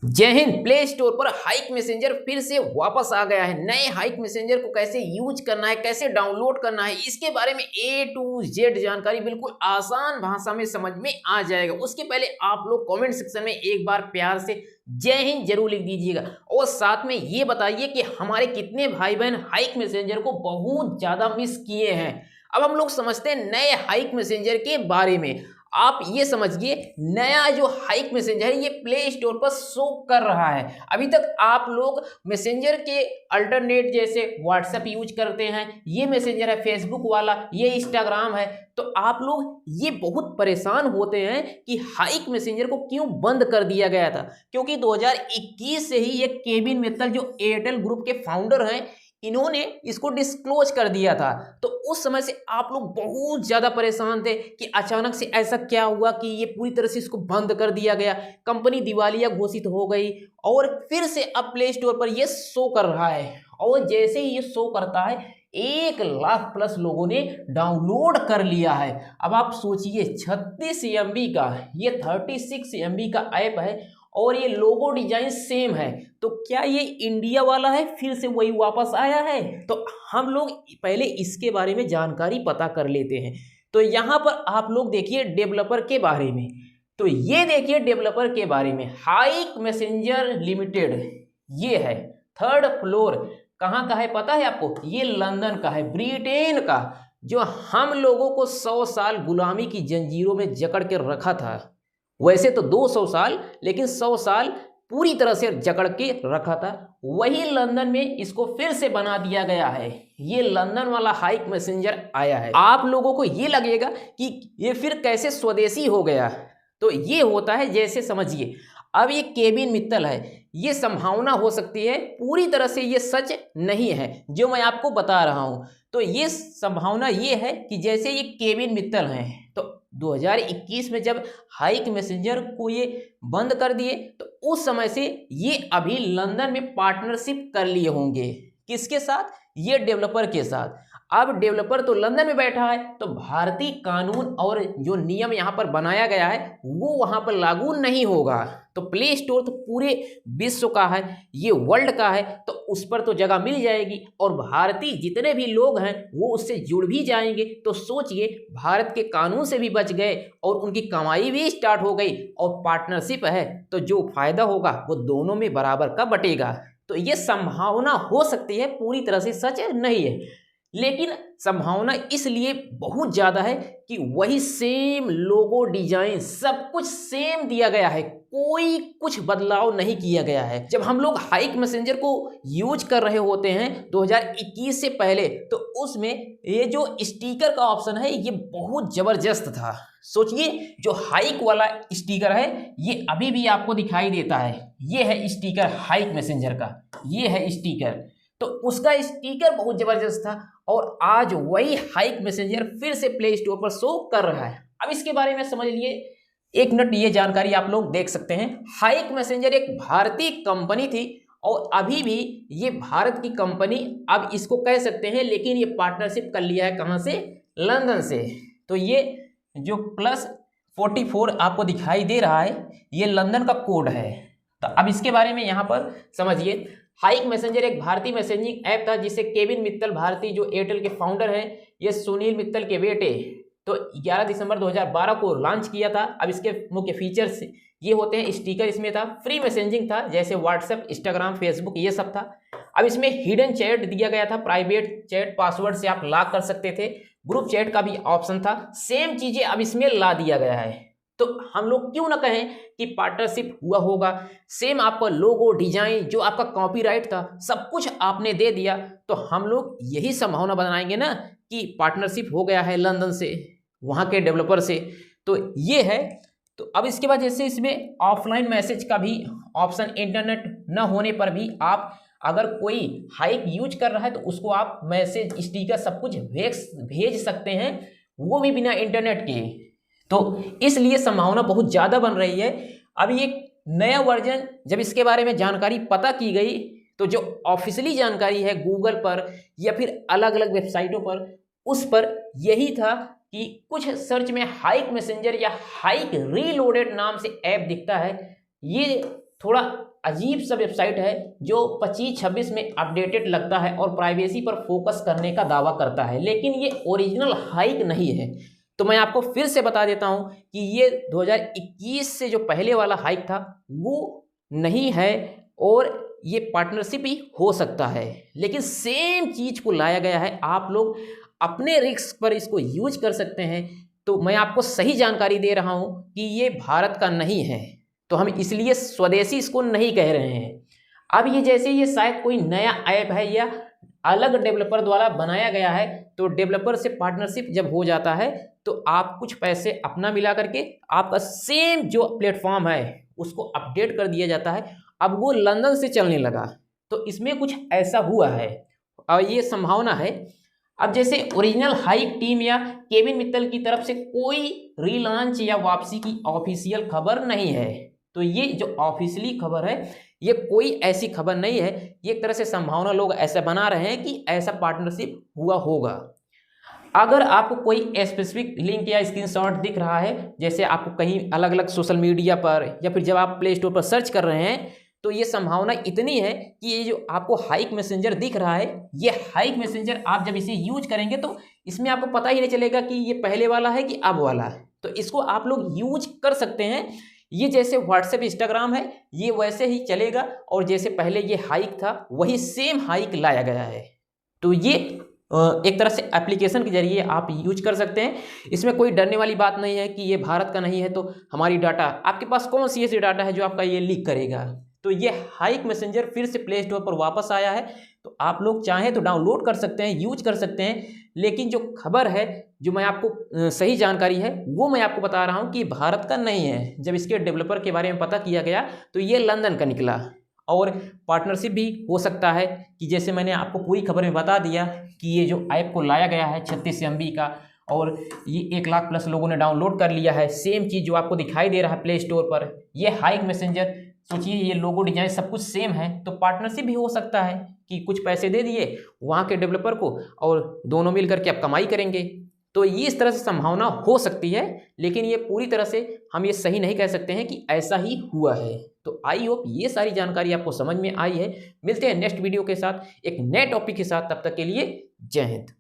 जय Hind. Play store पर hike messenger फिर से वापस आ गया है। नए हाइक मैसेंजर को कैसे यूज करना है, कैसे डाउनलोड करना है, इसके बारे में A to Z जानकारी बिल्कुल आसान भाषा में समझ में आ जाएगा। उसके पहले आप लोग कमेंट सेक्शन में एक बार प्यार से जय हिंद जरूर लिख दीजिएगा और साथ में ये बताइए कि हमारे कितने भाई बहन हाइक मैसेंजर को बहुत ज्यादा मिस किए हैं। अब हम लोग समझते हैं नए हाइक मैसेंजर के बारे में। आप ये समझिए, नया जो हाइक मैसेंजर है ये प्ले स्टोर पर शो कर रहा है। अभी तक आप लोग मैसेंजर के अल्टरनेट जैसे व्हाट्सएप यूज करते हैं, ये मैसेंजर है फेसबुक वाला, ये इंस्टाग्राम है, तो आप लोग ये बहुत परेशान होते हैं कि हाइक मैसेंजर को क्यों बंद कर दिया गया था। क्योंकि 2021 से ही ये केविन मित्तल जो एयरटेल ग्रुप के फाउंडर हैं, इन्होंने इसको डिस्क्लोज कर दिया था। तो उस समय से आप लोग बहुत ज्यादा परेशान थे कि अचानक से ऐसा क्या हुआ कि ये पूरी तरह से इसको बंद कर दिया गया, कंपनी दिवालिया घोषित हो गई और फिर से अब प्ले स्टोर पर ये शो कर रहा है। और जैसे ही ये शो करता है 1 लाख प्लस लोगों ने डाउनलोड कर लिया है। अब आप सोचिए 36 MB का ये 36 MB का ऐप है और ये लोगो डिजाइन सेम है, तो क्या ये इंडिया वाला है, फिर से वही वापस आया है? तो हम लोग पहले इसके बारे में जानकारी पता कर लेते हैं। तो यहाँ पर आप लोग देखिए डेवलपर के बारे में, तो ये देखिए डेवलपर के बारे में, हाइक मैसेंजर लिमिटेड ये है, 3rd फ्लोर। कहाँ का है पता है आपको? ये लंदन का है, ब्रिटेन का, जो हम लोगों को 100 साल गुलामी की जंजीरों में जकड़ के रखा था। वैसे तो 200 साल, लेकिन 100 साल पूरी तरह से जकड़ के रखा था। वही लंदन में इसको फिर से बना दिया गया है। ये लंदन वाला हाइक मैसेंजर आया है। आप लोगों को ये लगेगा कि ये फिर कैसे स्वदेशी हो गया, तो ये होता है, जैसे समझिए अब ये केविन मित्तल है, ये संभावना हो सकती है, पूरी तरह से ये सच नहीं है जो मैं आपको बता रहा हूं। तो ये संभावना ये है कि जैसे ये केविन मित्तल हैं, तो 2021 में जब हाइक मैसेंजर को ये बंद कर दिए तो उस समय से ये अभी लंदन में पार्टनरशिप कर लिए होंगे। किसके साथ? ये डेवलपर के साथ। अब डेवलपर तो लंदन में बैठा है, तो भारतीय कानून और जो नियम यहाँ पर बनाया गया है वो वहाँ पर लागू नहीं होगा। तो प्ले स्टोर तो पूरे विश्व का है, ये वर्ल्ड का है, तो उस पर तो जगह मिल जाएगी और भारतीय जितने भी लोग हैं वो उससे जुड़ भी जाएंगे। तो सोचिए, भारत के कानून से भी बच गए और उनकी कमाई भी स्टार्ट हो गई और पार्टनरशिप है, तो जो फायदा होगा वो दोनों में बराबर का बटेगा। तो ये संभावना हो सकती है, पूरी तरह से सच नहीं है, लेकिन संभावना इसलिए बहुत ज़्यादा है कि वही सेम लोगो डिजाइन सब कुछ सेम दिया गया है, कोई कुछ बदलाव नहीं किया गया है। जब हम लोग हाइक मैसेंजर को यूज कर रहे होते हैं 2021 से पहले, तो उसमें ये जो स्टिकर का ऑप्शन है ये बहुत ज़बरदस्त था। सोचिए, जो हाइक वाला स्टिकर है ये अभी भी आपको दिखाई देता है, ये है स्टिकर हाइक मैसेंजर का, ये है स्टिकर, तो उसका स्टिकर बहुत जबरदस्त था और आज वही हाइक मैसेंजर फिर से प्ले स्टोर पर शो कर रहा है। अब इसके बारे में समझ लिए, 1 मिनट ये जानकारी आप लोग देख सकते हैं। हाइक मैसेंजर एक भारतीय कंपनी थी और अभी भी ये भारत की कंपनी, अब इसको कह सकते हैं, लेकिन ये पार्टनरशिप कर लिया है कहाँ से? लंदन से। तो ये जो +44 आपको दिखाई दे रहा है ये लंदन का कोड है। तो अब इसके बारे में यहाँ पर समझिए, हाइक मैसेंजर एक भारतीय मैसेजिंग ऐप था जिसे केविन मित्तल, भारतीय जो एयरटेल के फाउंडर हैं, ये सुनील मित्तल के बेटे, तो 11 दिसंबर 2012 को लॉन्च किया था। अब इसके मुख्य फीचर्स ये होते हैं, स्टिकर इसमें था, फ्री मैसेजिंग था जैसे व्हाट्सएप, इंस्टाग्राम, फेसबुक, ये सब था। अब इसमें हिडन चैट दिया गया था, प्राइवेट चैट पासवर्ड से आप लॉक कर सकते थे, ग्रुप चैट का भी ऑप्शन था, सेम चीजें अब इसमें ला दिया गया है। तो हम लोग क्यों ना कहें कि पार्टनरशिप हुआ होगा। सेम आपका लोगो डिजाइन, जो आपका कॉपीराइट था, सब कुछ आपने दे दिया, तो हम लोग यही संभावना बनाएंगे ना कि पार्टनरशिप हो गया है लंदन से, वहाँ के डेवलपर से। तो ये है। तो अब इसके बाद जैसे इसमें ऑफलाइन मैसेज का भी ऑप्शन, इंटरनेट न होने पर भी आप अगर कोई हाइक यूज कर रहा है तो उसको आप मैसेज, स्टिकर सब कुछ भेज सकते हैं, वो भी बिना इंटरनेट के। तो इसलिए संभावना बहुत ज़्यादा बन रही है। अभी एक नया वर्जन जब इसके बारे में जानकारी पता की गई, तो जो ऑफिशियली जानकारी है गूगल पर या फिर अलग अलग वेबसाइटों पर, उस पर यही था कि कुछ सर्च में हाइक मैसेंजर या हाइक रीलोडेड नाम से ऐप दिखता है। ये थोड़ा अजीब सा वेबसाइट है जो 25-26 में अपडेटेड लगता है और प्राइवेसी पर फोकस करने का दावा करता है, लेकिन ये ओरिजिनल हाइक नहीं है। तो मैं आपको फिर से बता देता हूं कि ये 2021 से जो पहले वाला हाइक था वो नहीं है, और ये पार्टनरशिप ही हो सकता है, लेकिन सेम चीज को लाया गया है। आप लोग अपने रिस्क पर इसको यूज कर सकते हैं। तो मैं आपको सही जानकारी दे रहा हूं कि ये भारत का नहीं है, तो हम इसलिए स्वदेशी इसको नहीं कह रहे हैं। अब ये जैसे ये शायद कोई नया ऐप है या अलग डेवलपर द्वारा बनाया गया है, तो डेवलपर से पार्टनरशिप जब हो जाता है तो आप कुछ पैसे अपना मिला करके आपका सेम जो प्लेटफॉर्म है उसको अपडेट कर दिया जाता है। अब वो लंदन से चलने लगा, तो इसमें कुछ ऐसा हुआ है और ये संभावना है। अब जैसे ओरिजिनल हाइक टीम या केविन मित्तल की तरफ से कोई रीलॉन्च या वापसी की ऑफिशियल खबर नहीं है, तो ये जो ऑफिशियली खबर है ये कोई ऐसी खबर नहीं है। ये एक तरह से संभावना लोग ऐसा बना रहे हैं कि ऐसा पार्टनरशिप हुआ होगा। अगर आपको कोई स्पेसिफिक लिंक या स्क्रीनशॉट दिख रहा है, जैसे आपको कहीं अलग अलग सोशल मीडिया पर या फिर जब आप प्ले स्टोर पर सर्च कर रहे हैं, तो ये संभावना इतनी है कि ये जो आपको हाइक मैसेंजर दिख रहा है, ये हाइक मैसेंजर आप जब इसे यूज करेंगे तो इसमें आपको पता ही नहीं चलेगा कि ये पहले वाला है कि अब वाला है। तो इसको आप लोग यूज कर सकते हैं। ये जैसे व्हाट्सएप इंस्टाग्राम है, ये वैसे ही चलेगा, और जैसे पहले ये हाइक था वही सेम हाइक लाया गया है। तो ये एक तरह से एप्लीकेशन के जरिए आप यूज कर सकते हैं। इसमें कोई डरने वाली बात नहीं है कि ये भारत का नहीं है तो हमारी डाटा, आपके पास कौन सी ऐसी डाटा है जो आपका ये लीक करेगा। तो ये हाइक मैसेंजर फिर से प्ले स्टोर पर वापस आया है, तो आप लोग चाहें तो डाउनलोड कर सकते हैं, यूज कर सकते हैं। लेकिन जो खबर है, जो मैं आपको सही जानकारी है वो मैं आपको बता रहा हूँ कि भारत का नहीं है। जब इसके डेवलपर के बारे में पता किया गया तो ये लंदन का निकला, और पार्टनरशिप भी हो सकता है कि जैसे मैंने आपको पूरी खबर में बता दिया कि ये जो ऐप को लाया गया है 36 MB का, और ये 1 लाख प्लस लोगों ने डाउनलोड कर लिया है। सेम चीज़ जो आपको दिखाई दे रहा है प्ले स्टोर पर, ये हाइक मैसेंजर, सोचिए ये लोगो डिजाइन सब कुछ सेम है, तो पार्टनरशिप भी हो सकता है कि कुछ पैसे दे दिए वहाँ के डेवलपर को और दोनों मिल करके आप कमाई करेंगे। तो ये इस तरह से संभावना हो सकती है, लेकिन ये पूरी तरह से हम ये सही नहीं कह सकते हैं कि ऐसा ही हुआ है। तो आई होप ये सारी जानकारी आपको समझ में आई है। मिलते हैं नेक्स्ट वीडियो के साथ एक नए टॉपिक के साथ, तब तक के लिए जय हिंद।